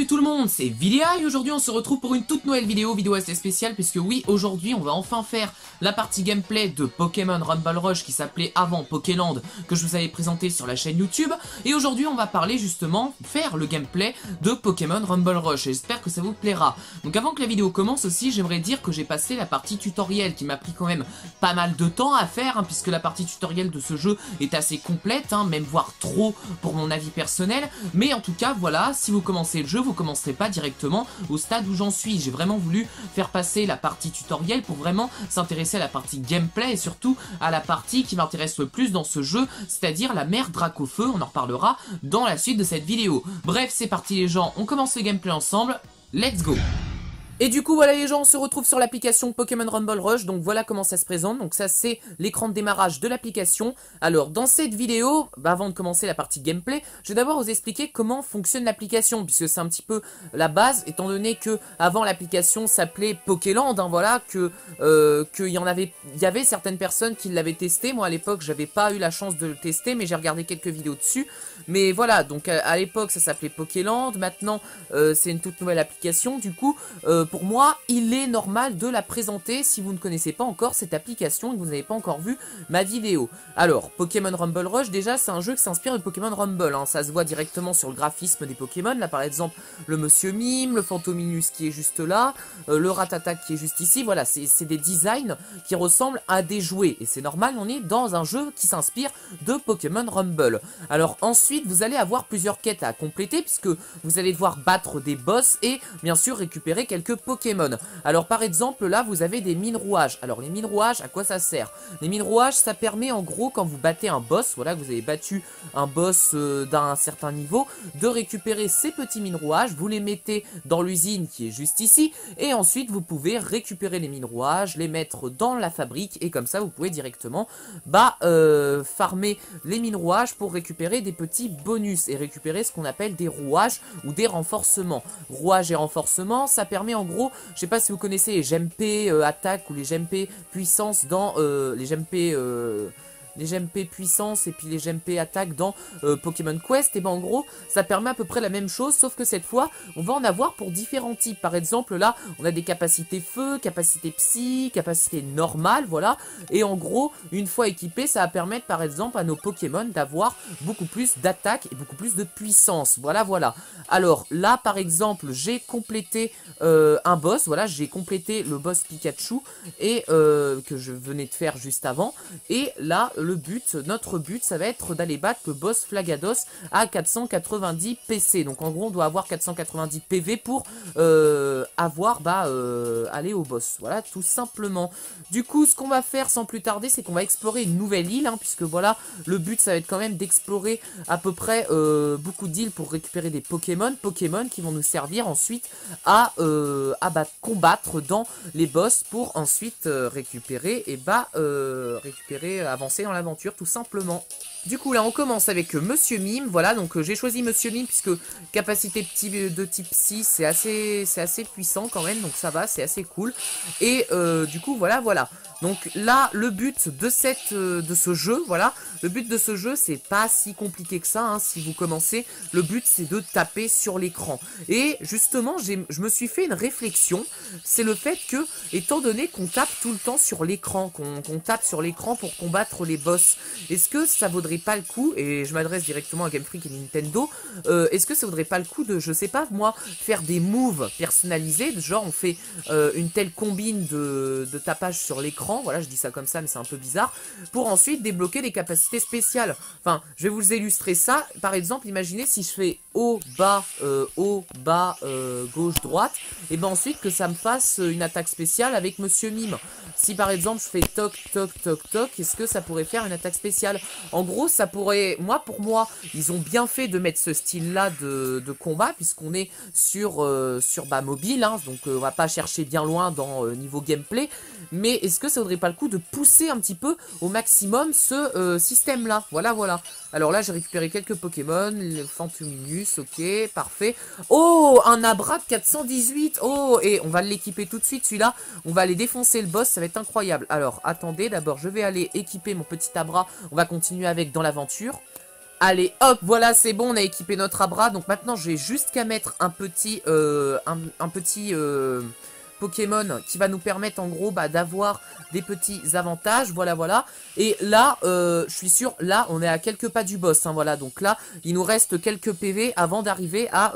Salut tout le monde, c'est Vilia et aujourd'hui on se retrouve pour une toute nouvelle vidéo assez spéciale puisque oui, aujourd'hui on va enfin faire la partie gameplay de Pokémon Rumble Rush qui s'appelait avant Pokéland que je vous avais présenté sur la chaîne YouTube et aujourd'hui on va parler justement, faire le gameplay de Pokémon Rumble Rush et j'espère que ça vous plaira. Donc avant que la vidéo commence aussi, j'aimerais dire que j'ai passé la partie tutoriel qui m'a pris quand même pas mal de temps à faire puisque la partie tutoriel de ce jeu est assez complète, même voire trop pour mon avis personnel, mais en tout cas voilà, si vous commencez le jeu, vous commencerez pas directement au stade où j'en suis. J'ai vraiment voulu faire passer la partie tutoriel pour vraiment s'intéresser à la partie gameplay et surtout à la partie qui m'intéresse le plus dans ce jeu, c'est-à-dire la mer Dracofeu. On en reparlera dans la suite de cette vidéo. Bref, c'est parti les gens, on commence le gameplay ensemble. Let's go! Et du coup voilà les gens, on se retrouve sur l'application Pokémon Rumble Rush, donc voilà comment ça se présente. Donc ça c'est l'écran de démarrage de l'application. Alors dans cette vidéo, avant de commencer la partie gameplay, je vais d'abord vous expliquer comment fonctionne l'application, puisque c'est un petit peu la base, étant donné que avant l'application s'appelait Pokéland, voilà, il y avait certaines personnes qui l'avaient testé. Moi à l'époque j'avais pas eu la chance de le tester, mais j'ai regardé quelques vidéos dessus. Mais voilà, donc à l'époque ça s'appelait Pokéland, maintenant c'est une toute nouvelle application, du coup pour moi, il est normal de la présenter si vous ne connaissez pas encore cette application et que vous n'avez pas encore vu ma vidéo. Alors, Pokémon Rumble Rush, déjà, c'est un jeu qui s'inspire de Pokémon Rumble. Ça se voit directement sur le graphisme des Pokémon. Là, par exemple, le Monsieur Mime, le Fantominus qui est juste là, le Rattata qui est juste ici. Voilà, c'est des designs qui ressemblent à des jouets. Et c'est normal, on est dans un jeu qui s'inspire de Pokémon Rumble. Alors, ensuite, vous allez avoir plusieurs quêtes à compléter puisque vous allez devoir battre des boss et, bien sûr, récupérer quelques Pokémon. Alors par exemple là vous avez des mines rouages. Alors les mines rouages, à quoi ça sert? Les mines rouages, ça permet en gros quand vous battez un boss, voilà, que vous avez battu un boss d'un certain niveau, de récupérer ces petits mines rouages, vous les mettez dans l'usine qui est juste ici et ensuite vous pouvez récupérer les mines rouages, les mettre dans la fabrique et comme ça vous pouvez directement farmer les mines rouages pour récupérer des petits bonus et récupérer ce qu'on appelle des rouages ou des renforcements. Rouages et renforcements, ça permet en gros, je sais pas si vous connaissez les GMP attaque ou les GMP puissance dans les GMP puissance et puis les GMP attaque dans Pokémon Quest, et ben en gros ça permet à peu près la même chose, sauf que cette fois on va en avoir pour différents types. Par exemple là on a des capacités feu, capacité psy, capacité normale, voilà, et en gros une fois équipé ça va permettre par exemple à nos Pokémon d'avoir beaucoup plus d'attaque et beaucoup plus de puissance, voilà. Alors là par exemple j'ai complété un boss, voilà, j'ai complété le boss Pikachu et que je venais de faire juste avant, et là notre but ça va être d'aller battre le boss Flagados à 490 PC. Donc en gros on doit avoir 490 PV pour aller au boss. Voilà, tout simplement. Du coup ce qu'on va faire sans plus tarder, c'est qu'on va explorer une nouvelle île, puisque voilà, le but ça va être quand même d'explorer à peu près beaucoup d'îles pour récupérer des Pokémon qui vont nous servir ensuite à combattre dans les boss pour ensuite récupérer avancer dans l'aventure tout simplement. Du coup là on commence avec Monsieur Mime, voilà, donc j'ai choisi Monsieur Mime puisque capacité de type psy c'est assez puissant quand même, donc ça va, c'est assez cool. Et du coup voilà. Donc là le but de ce jeu, voilà, le but de ce jeu c'est pas si compliqué que ça, si vous commencez, le but c'est de taper sur l'écran. Et justement je me suis fait une réflexion, c'est le fait que, étant donné qu'on tape tout le temps sur l'écran, qu'on tape sur l'écran pour combattre les boss, est-ce que ça vaudrait pas le coup, et je m'adresse directement à Game Freak et Nintendo, est-ce que ça vaudrait pas le coup de, je sais pas moi, faire des moves personnalisés, genre on fait une telle combine de tapage sur l'écran, voilà, je dis ça comme ça mais c'est un peu bizarre, pour ensuite débloquer des capacités spéciales. Enfin, je vais vous illustrer ça. Par exemple, imaginez si je fais haut, bas, gauche, droite, et ben ensuite que ça me fasse une attaque spéciale avec Monsieur Mime. Si par exemple je fais toc, toc, toc, toc, est-ce que ça pourrait faire une attaque spéciale? En gros, ça pourrait, pour moi, ils ont bien fait de mettre ce style-là de combat, puisqu'on est sur mobile, donc on va pas chercher bien loin dans niveau gameplay, mais est-ce que ça vaudrait pas le coup de pousser un petit peu au maximum ce système-là? Voilà. Alors là, j'ai récupéré quelques Pokémon, le Fantominus, ok, parfait. Oh, un Abra de 418, oh, et on va l'équiper tout de suite, celui-là, on va aller défoncer le boss, ça va être incroyable. Alors, attendez, d'abord, je vais aller équiper mon petit Abra, on va continuer avec dans l'aventure. Allez, hop, voilà, c'est bon, on a équipé notre Abra. Donc maintenant, j'ai juste qu'à mettre un petit, Pokémon qui va nous permettre en gros d'avoir des petits avantages, voilà voilà. Et là, je suis sûr, là on est à quelques pas du boss, hein, voilà. Donc là, il nous reste quelques PV avant d'arriver à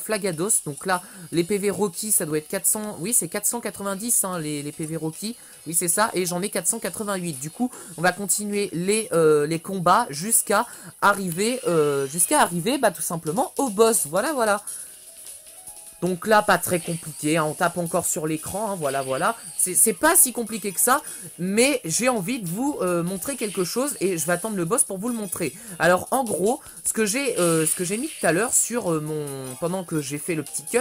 Flagados. Donc là, les PV Rocky, ça doit être 400, oui c'est 490 hein, les PV Rocky, oui c'est ça. Et j'en ai 488, du coup on va continuer les combats jusqu'à arriver, tout simplement au boss, voilà voilà. Donc là, pas très compliqué, hein, on tape encore sur l'écran, hein, voilà, voilà. C'est pas si compliqué que ça, mais j'ai envie de vous montrer quelque chose et je vais attendre le boss pour vous le montrer. Alors, en gros, ce que j'ai mis tout à l'heure sur pendant que j'ai fait le petit cut,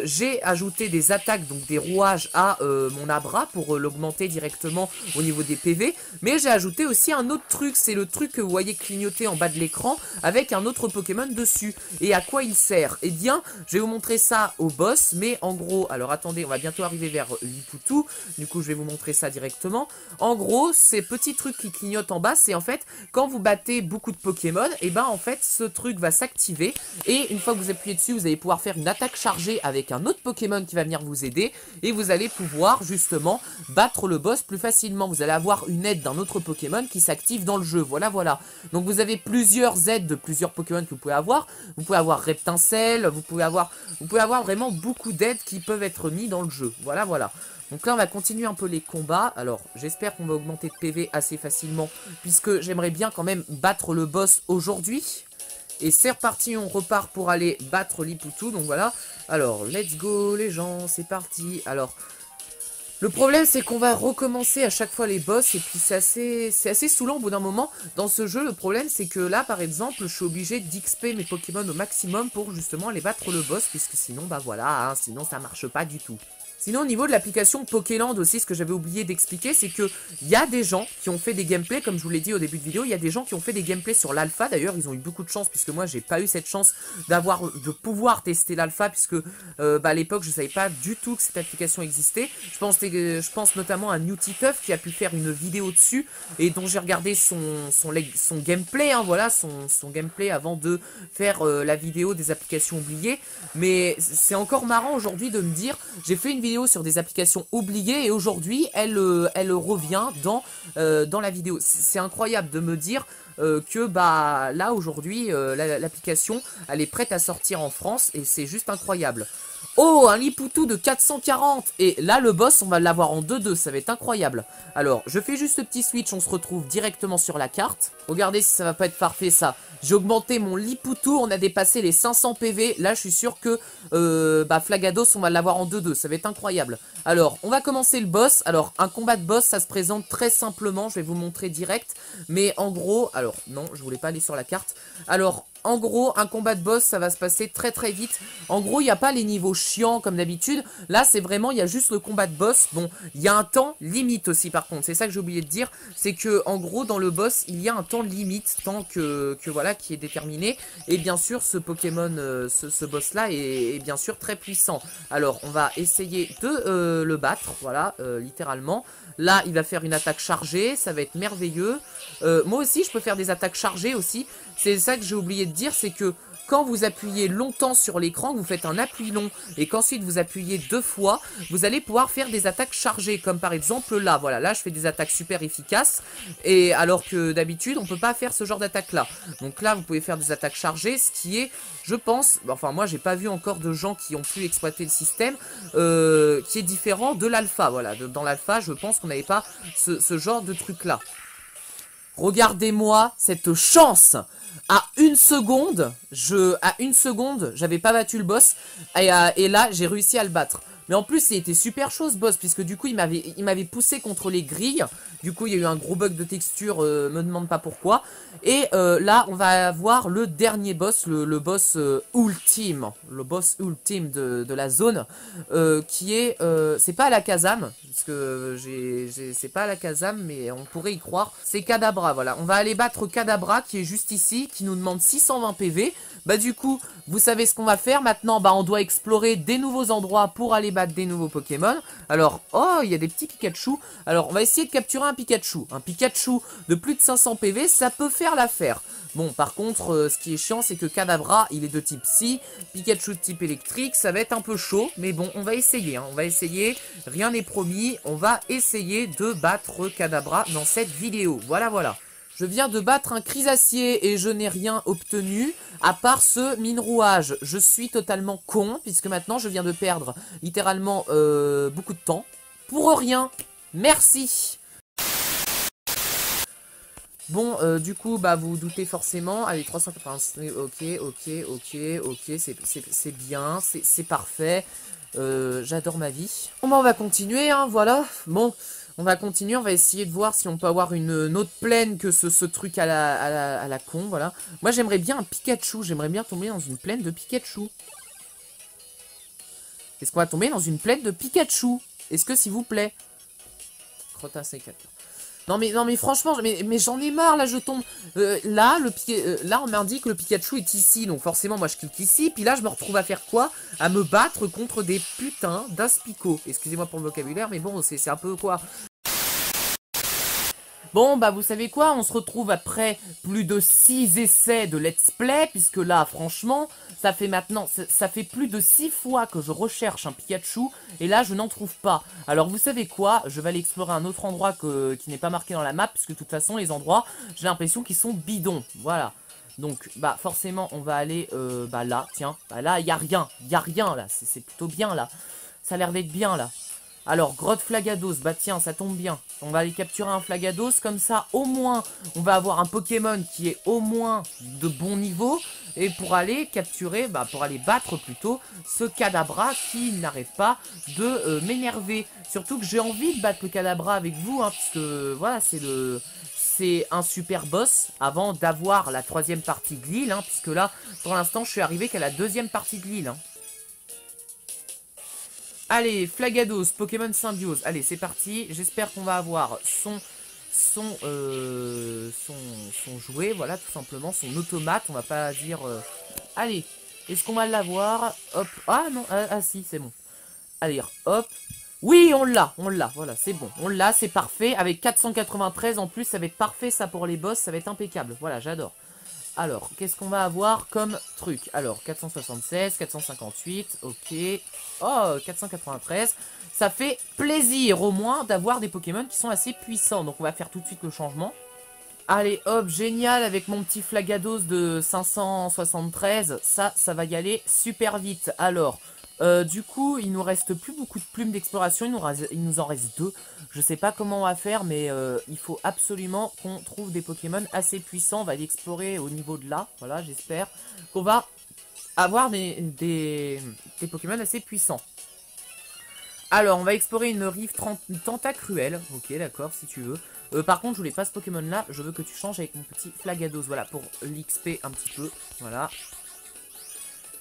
j'ai ajouté des attaques, donc des rouages à mon Abra pour l'augmenter directement au niveau des PV, mais j'ai ajouté aussi un autre truc, c'est le truc que vous voyez clignoter en bas de l'écran avec un autre Pokémon dessus. Et à quoi il sert? Eh bien, je vais vous montrer ça au boss, mais en gros, alors attendez, on va bientôt arriver vers Liputu, du coup je vais vous montrer ça directement. En gros, ces petits trucs qui clignotent en bas, c'est en fait, quand vous battez beaucoup de Pokémon, et ben en fait, ce truc va s'activer, et une fois que vous appuyez dessus, vous allez pouvoir faire une attaque chargée avec un autre Pokémon qui va venir vous aider, et vous allez pouvoir justement battre le boss plus facilement. Vous allez avoir une aide d'un autre Pokémon qui s'active dans le jeu, voilà voilà. Donc vous avez plusieurs aides de plusieurs Pokémon que vous pouvez avoir Reptincelle, vous pouvez avoir vraiment beaucoup d'aides qui peuvent être mis dans le jeu. Voilà, voilà. Donc là, on va continuer un peu les combats. Alors, j'espère qu'on va augmenter de PV assez facilement, puisque j'aimerais bien quand même battre le boss aujourd'hui. Et c'est reparti, on repart pour aller battre Liputu. Donc voilà. Alors, let's go les gens, c'est parti. Alors, le problème c'est qu'on va recommencer à chaque fois les boss et puis c'est assez saoulant au bout d'un moment. Dans ce jeu, le problème c'est que là par exemple, je suis obligé d'XP mes Pokémon au maximum pour justement aller battre le boss, puisque sinon bah voilà, hein, sinon ça marche pas du tout. Sinon, au niveau de l'application Pokéland aussi, ce que j'avais oublié d'expliquer, c'est que il y a des gens qui ont fait des gameplays, comme je vous l'ai dit au début de vidéo, il y a des gens qui ont fait des gameplays sur l'alpha. D'ailleurs, ils ont eu beaucoup de chance, puisque moi, j'ai pas eu cette chance de pouvoir tester l'alpha, puisque à l'époque, je savais pas du tout que cette application existait. Je pense notamment à Newtiteuf qui a pu faire une vidéo dessus, et dont j'ai regardé son gameplay, hein, voilà, son gameplay avant de faire la vidéo des applications oubliées. Mais c'est encore marrant aujourd'hui de me dire, j'ai fait une vidéo sur des applications oubliées et aujourd'hui elle revient dans la vidéo. C'est incroyable de me dire que bah là aujourd'hui l'application elle est prête à sortir en France et c'est juste incroyable. Oh, un Liputu de 440. Et là, le boss, on va l'avoir en 2-2. Ça va être incroyable. Alors, je fais juste le petit switch. On se retrouve directement sur la carte. Regardez si ça va pas être parfait, ça. J'ai augmenté mon Liputu. On a dépassé les 500 PV. Là, je suis sûr que Flagados, on va l'avoir en 2-2. Ça va être incroyable. Alors, on va commencer le boss. Alors, un combat de boss, ça se présente très simplement. Je vais vous montrer direct. Mais en gros... Alors, non, je voulais pas aller sur la carte. Alors... En gros, un combat de boss, ça va se passer très très vite. En gros, il n'y a pas les niveaux chiants comme d'habitude. Là, c'est vraiment, il y a juste le combat de boss. Bon, il y a un temps limite aussi par contre. C'est ça que j'ai oublié de dire. C'est que en gros, dans le boss, il y a un temps limite, tant que voilà, qui est déterminé. Et bien sûr, ce Pokémon, ce boss-là est bien sûr très puissant. Alors, on va essayer de le battre, voilà, littéralement. Là, il va faire une attaque chargée, ça va être merveilleux. Moi aussi, je peux faire des attaques chargées aussi. C'est ça que j'ai oublié de dire, c'est que quand vous appuyez longtemps sur l'écran, vous faites un appui long et qu'ensuite vous appuyez 2 fois, vous allez pouvoir faire des attaques chargées, comme par exemple là, voilà, là je fais des attaques super efficaces, et alors que d'habitude on peut pas faire ce genre d'attaque là. Donc là vous pouvez faire des attaques chargées, ce qui est, je pense, enfin moi j'ai pas vu encore de gens qui ont pu exploiter le système, qui est différent de l'alpha, voilà, dans l'alpha je pense qu'on n'avait pas ce genre de truc là. Regardez-moi cette chance! À une seconde, j'avais pas battu le boss, et là, j'ai réussi à le battre. Mais en plus, il était super chaud ce boss, puisque du coup, il m'avait poussé contre les grilles. Du coup, il y a eu un gros bug de texture, me demande pas pourquoi. Et là, on va avoir le dernier boss, le boss ultime. Le boss ultime de la zone, qui est... c'est pas Alakazam, parce que c'est pas Alakazam, mais on pourrait y croire. C'est Kadabra, voilà. On va aller battre Kadabra, qui est juste ici, qui nous demande 620 PV. Bah du coup, vous savez ce qu'on va faire. Maintenant, bah on doit explorer des nouveaux endroits pour aller battre battre des nouveaux Pokémon. Alors, oh, il y a des petits Pikachu. Alors, on va essayer de capturer un Pikachu. Un Pikachu de plus de 500 PV, ça peut faire l'affaire. Bon, par contre, ce qui est chiant, c'est que Kadabra, il est de type Psy. Pikachu de type électrique, ça va être un peu chaud. Mais bon, on va essayer, hein. On va essayer. Rien n'est promis. On va essayer de battre Kadabra dans cette vidéo. Voilà, voilà. Je viens de battre un Crisacier et je n'ai rien obtenu, à part ce mine rouage. Je suis totalement con, puisque maintenant je viens de perdre littéralement beaucoup de temps. Pour rien. Merci. Bon, du coup, bah, vous vous doutez forcément. Allez, 380, ok, c'est bien, c'est parfait. J'adore ma vie. Bon, bah, on va continuer, hein, voilà. Bon, on va continuer, on va essayer de voir si on peut avoir une autre plaine que ce truc à la con, voilà. Moi, j'aimerais bien un Pikachu, j'aimerais bien tomber dans une plaine de Pikachu. Est-ce qu'on va tomber dans une plaine de Pikachu? Est-ce que, s'il vous plaît? Crottin sécateur. Non mais franchement, mais j'en ai marre, là je tombe. Là on m'indique que le Pikachu est ici, donc forcément moi je clique ici, puis là je me retrouve à faire quoi? À me battre contre des putains d'Aspico. Excusez-moi pour le vocabulaire, mais bon, c'est un peu quoi. Bon, bah vous savez quoi, on se retrouve après plus de 6 essais de let's play, puisque là, franchement, ça fait maintenant, ça fait plus de 6 fois que je recherche un Pikachu, et là, je n'en trouve pas. Alors, vous savez quoi, je vais aller explorer un autre endroit qui n'est pas marqué dans la map, puisque de toute façon, les endroits, j'ai l'impression qu'ils sont bidons, voilà. Donc, bah forcément, on va aller, bah là, tiens, bah là, il n'y a rien, là, c'est plutôt bien, là. Ça a l'air d'être bien, là. Alors, grotte Flagados, bah tiens, ça tombe bien. On va aller capturer un Flagados, comme ça, au moins, on va avoir un Pokémon qui est au moins de bon niveau. Et pour aller capturer, bah pour aller battre plutôt, ce Kadabra qui n'arrête pas de m'énerver. Surtout que j'ai envie de battre le Kadabra avec vous, hein, puisque, voilà, c'est un super boss avant d'avoir la 3e partie de l'île, hein, puisque là, pour l'instant, je suis arrivé qu'à la 2e partie de l'île, hein. Allez, Flagados, Pokémon Symbiose. Allez, c'est parti. J'espère qu'on va avoir son jouet, voilà, tout simplement. Son automate, on va pas dire... Allez, est-ce qu'on va l'avoir? Hop. Ah non, ah si, c'est bon. Allez, hop. Oui, on l'a, voilà, c'est bon. On l'a, c'est parfait. Avec 493 en plus, ça va être parfait, ça, pour les boss. Ça va être impeccable. Voilà, j'adore. Alors, qu'est-ce qu'on va avoir comme truc? Alors, 476, 458, ok. Oh, 493. Ça fait plaisir, au moins, d'avoir des Pokémon qui sont assez puissants. Donc, on va faire tout de suite le changement. Allez, hop, génial, avec mon petit Flagados de 573. Ça va y aller super vite. Alors... du coup, il nous reste plus beaucoup de plumes d'exploration, il nous en reste 2. Je sais pas comment on va faire, mais il faut absolument qu'on trouve des Pokémon assez puissants. On va aller explorer au niveau de là, voilà, j'espère qu'on va avoir des Pokémon assez puissants. Alors, on va explorer une rive tentacruelle. Ok, d'accord, si tu veux. Par contre, je voulais pas ce Pokémon-là, je veux que tu changes avec mon petit Flagados, voilà, pour l'XP un petit peu, voilà.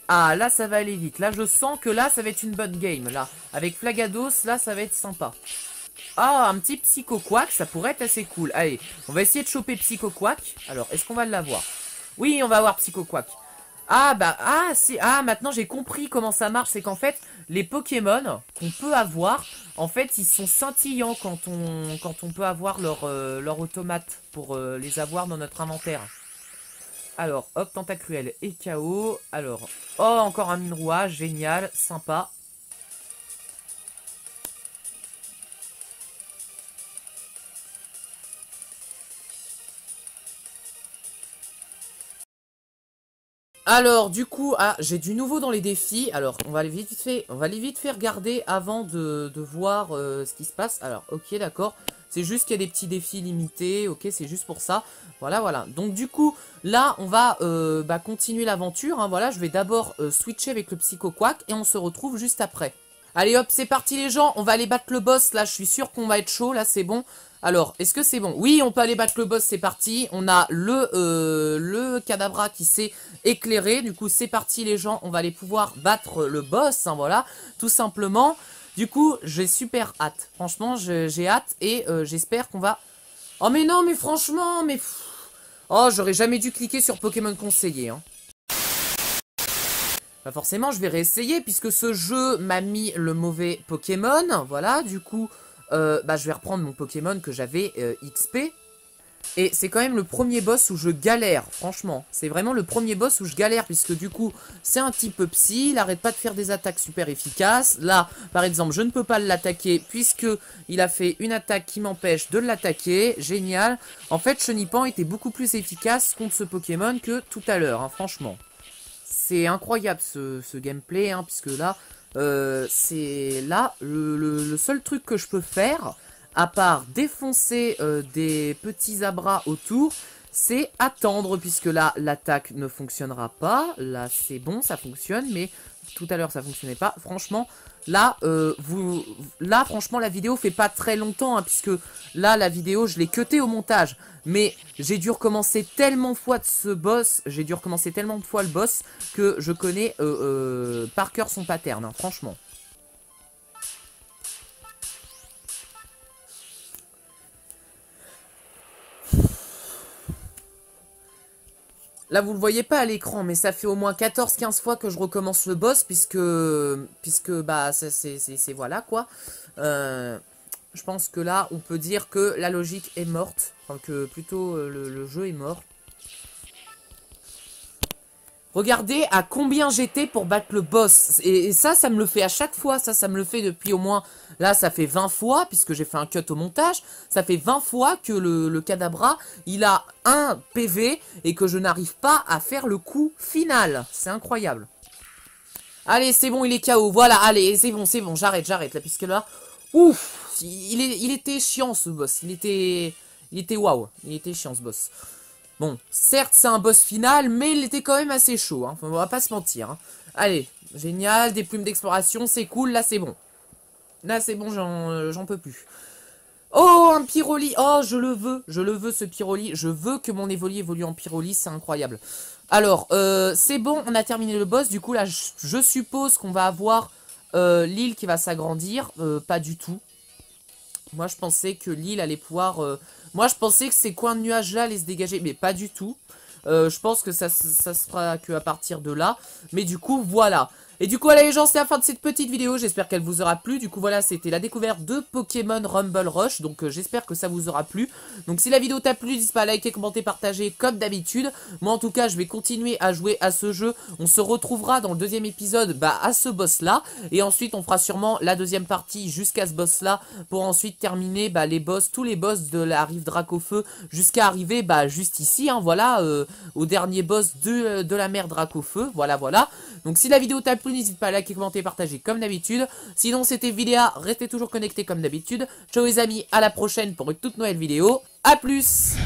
Ah, là, ça va aller vite. Là, je sens que là, ça va être une bonne game, là. Avec Flagados, là, ça va être sympa. Ah, un petit Psycho Quack, ça pourrait être assez cool. Allez, on va essayer de choper Psycho Quack. Alors, est-ce qu'on va l'avoir? Oui, on va avoir Psycho Quack. Ah, bah, ah, si, ah, maintenant, j'ai compris comment ça marche. C'est qu'en fait, les Pokémon qu'on peut avoir, en fait, ils sont scintillants quand on peut avoir leur automate pour les avoir dans notre inventaire. Alors, hop, Tentacruel et KO. Alors, oh, encore un mine rouage, génial, sympa. Alors, du coup, ah, j'ai du nouveau dans les défis. Alors, on va aller vite fait regarder avant de voir ce qui se passe. Alors, ok, d'accord. C'est juste qu'il y a des petits défis limités, ok, c'est juste pour ça. Voilà, voilà. Donc du coup, là, on va continuer l'aventure, hein, voilà. Je vais d'abord switcher avec le Psycho Quack et on se retrouve juste après. Allez hop, c'est parti les gens, on va aller battre le boss, là, je suis sûr qu'on va être chaud, là, c'est bon. Alors, est-ce que c'est bon? Oui, on peut aller battre le boss, c'est parti. On a le Kadabra qui s'est éclairé, du coup, c'est parti les gens, on va aller pouvoir battre le boss, hein, voilà, tout simplement. Du coup, j'ai super hâte. Franchement, j'ai hâte et j'espère qu'on va... Oh mais non, mais franchement, mais... Oh, j'aurais jamais dû cliquer sur Pokémon conseillé, hein. Bah forcément, je vais réessayer, puisque ce jeu m'a mis le mauvais Pokémon. Voilà, du coup, bah, je vais reprendre mon Pokémon que j'avais XP. Et c'est quand même le premier boss où je galère, franchement. C'est vraiment le premier boss où je galère, puisque du coup, c'est un petit peu psy, il arrête pas de faire des attaques super efficaces. Là, par exemple, je ne peux pas l'attaquer, puisque il a fait une attaque qui m'empêche de l'attaquer. Génial. En fait, Chenipan était beaucoup plus efficace contre ce Pokémon que tout à l'heure, hein, franchement. C'est incroyable ce gameplay, hein, puisque là, c'est là le seul truc que je peux faire, à part défoncer des petits abras autour, c'est attendre, puisque là, l'attaque ne fonctionnera pas. Là, c'est bon, ça fonctionne, mais tout à l'heure, ça fonctionnait pas. Franchement, là, franchement, la vidéo fait pas très longtemps, hein, puisque là, la vidéo, je l'ai cutée au montage. Mais j'ai dû recommencer tellement de fois le boss, que je connais par cœur son pattern, hein, franchement. Là, vous le voyez pas à l'écran, mais ça fait au moins 14-15 fois que je recommence le boss, puisque bah, c'est voilà, quoi. Je pense que là, on peut dire que la logique est morte, enfin que plutôt le jeu est mort. Regardez à combien j'étais pour battre le boss. Et ça me le fait à chaque fois. Ça me le fait depuis au moins... Là, ça fait 20 fois, puisque j'ai fait un cut au montage. Ça fait 20 fois que le Kadabra, il a un PV et que je n'arrive pas à faire le coup final. C'est incroyable. Allez, c'est bon, il est KO. Voilà, allez, c'est bon, j'arrête, là, puisque là... Ouf, il était chiant, ce boss. Il était waouh. Il était chiant, ce boss. Bon, certes, c'est un boss final, mais il était quand même assez chaud, hein. Enfin, on va pas se mentir, hein. Allez, génial, des plumes d'exploration, c'est cool, là, c'est bon. Là, c'est bon, j'en peux plus. Oh, un Pyroli. Oh, je le veux, ce Pyroli. Je veux que mon Evoli évolue en Pyroli, c'est incroyable. Alors, c'est bon, on a terminé le boss. Du coup, là, je suppose qu'on va avoir l'île qui va s'agrandir. Pas du tout. Moi, je pensais que l'île allait pouvoir... Moi, je pensais que ces coins de nuages-là allaient se dégager, mais pas du tout. Je pense que ça se fera qu'à partir de là. Mais du coup, voilà. Et du coup, voilà les gens, c'est la fin de cette petite vidéo. J'espère qu'elle vous aura plu. Du coup, voilà, c'était la découverte de Pokémon Rumble Rush. Donc, j'espère que ça vous aura plu. Donc, si la vidéo t'a plu, n'hésite pas à liker, commenter, partager comme d'habitude. Moi, en tout cas, je vais continuer à jouer à ce jeu. On se retrouvera dans le deuxième épisode à ce boss-là. Et ensuite, on fera sûrement la deuxième partie jusqu'à ce boss-là. Pour ensuite terminer les boss, tous les boss de la rive Dracofeu. Jusqu'à arriver juste ici, hein, voilà, au dernier boss de la mer Dracofeu. Voilà, voilà. Donc, si la vidéo t'a plu, n'hésite pas à liker, commenter, partager comme d'habitude. Sinon, c'était Vidéa, restez toujours connectés comme d'habitude. Ciao les amis, à la prochaine pour une toute nouvelle vidéo. A plus!